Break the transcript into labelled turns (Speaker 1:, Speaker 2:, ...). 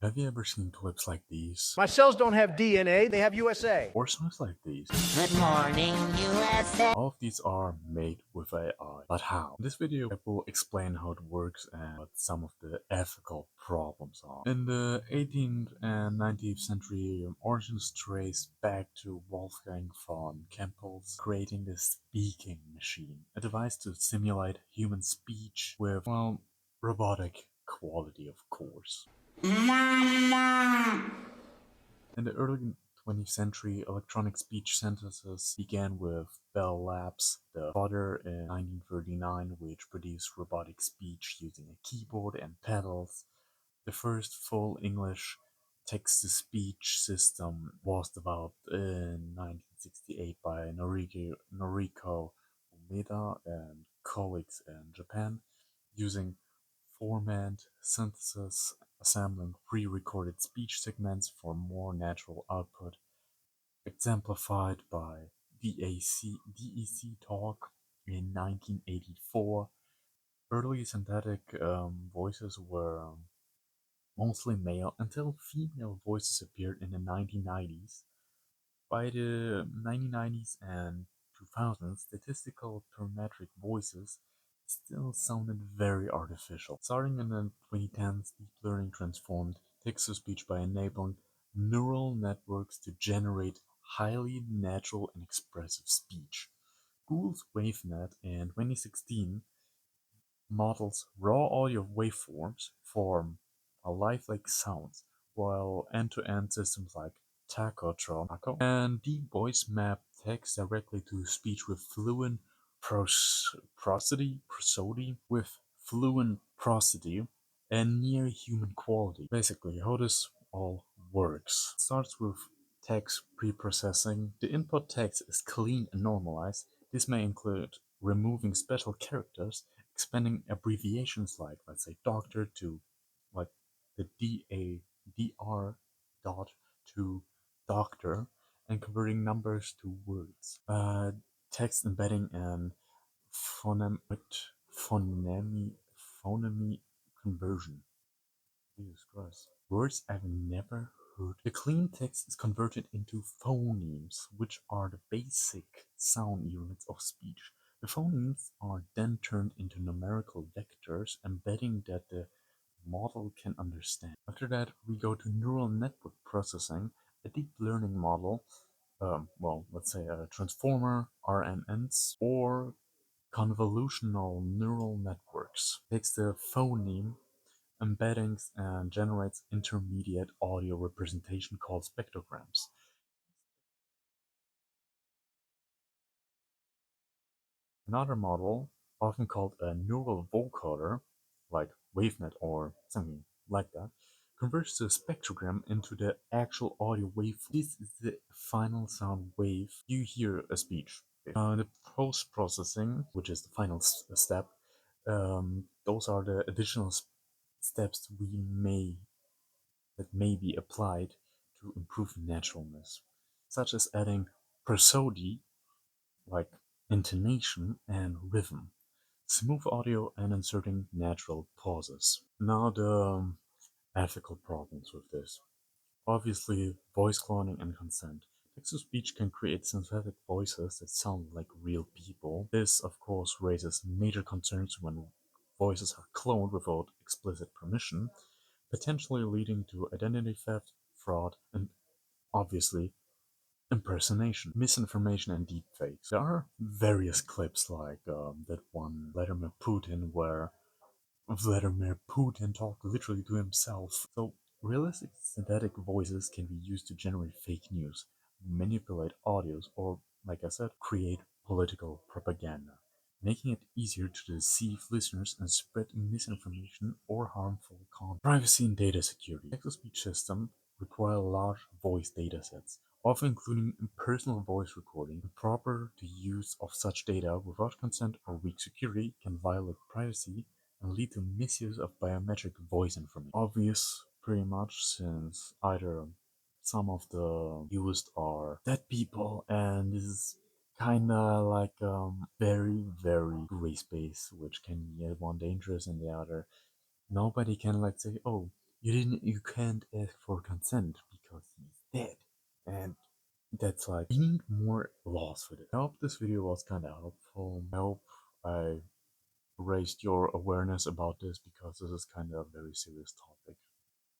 Speaker 1: Have you ever seen clips like these?
Speaker 2: My cells don't have DNA, they have USA.
Speaker 1: Or songs like these?
Speaker 3: Good morning, USA.
Speaker 1: All of these are made with AI. But how? In this video, I will explain how it works and what some of the ethical problems are. In the 18th and 19th century, origins trace back to Wolfgang von Kempel's creating the speaking machine, a device to simulate human speech with, well, robotic quality, of course. In the early 20th century, electronic speech synthesis began with Bell Labs, the father in 1939, which produced robotic speech using a keyboard and pedals. The first full English text-to-speech system was developed in 1968 by Noriko Umeda and colleagues in Japan, using Formant synthesis, assembling pre-recorded speech segments for more natural output, exemplified by DEC Talk in 1984. Early synthetic voices were mostly male until female voices appeared in the 1990s. By the 1990s and 2000s, statistical parametric voices still sounded very artificial. Starting in the 2010s, deep learning transformed text-to-speech by enabling neural networks to generate highly natural and expressive speech. Google's WaveNet in 2016 models raw audio waveforms form lifelike sounds, while end-to-end systems like Tacotron and Deep Voice map text directly to speech with fluent prosody and near human quality. Basically, how this all works. It starts with text preprocessing. The input text is cleaned and normalized. This may include removing special characters, expanding abbreviations like, let's say, doctor to like the DR dot to doctor, and converting numbers to words. Text embedding and phonemy conversion. Jesus Christ. Words I've never heard. The clean text is converted into phonemes, which are the basic sound units of speech. The phonemes are then turned into numerical vectors, embedding that the model can understand. After that, we go to neural network processing, a deep learning model, well, let's say a transformer, RNNs, or convolutional neural networks. Takes the phoneme embeddings and generates intermediate audio representation called spectrograms. Another model, often called a neural vocoder, like WaveNet or something like that, converts the spectrogram into the actual audio wave. This is the final sound wave you hear a speech. The post-processing, which is the final step, those are the additional steps that may be applied to improve naturalness, such as adding prosody, like intonation and rhythm, smooth audio, and inserting natural pauses. Now the ethical problems with this. Obviously, voice cloning and consent. Text-to-speech can create synthetic voices that sound like real people. This, of course, raises major concerns when voices are cloned without explicit permission, potentially leading to identity theft, fraud, and obviously impersonation, misinformation, and deepfakes. There are various clips like that one Vladimir Putin where Vladimir Putin talked literally to himself. So realistic synthetic voices can be used to generate fake news, manipulate audios, or, like I said, create political propaganda, making it easier to deceive listeners and spread misinformation or harmful content. Privacy and data security. Text-to-speech systems require large voice datasets, often including personal voice recording. Improper use of such data without consent or weak security can violate privacy and lead to misuse of biometric voice information. Obvious, pretty much, since either some of the used are dead people, and this is kinda like very, very gray space, which can be one dangerous and the other. Nobody can like say, oh, You can't ask for consent because he's dead. And that's like, we need more laws for this. I hope this video was kind of helpful. I hope I raised your awareness about this because this is kind of a very serious topic.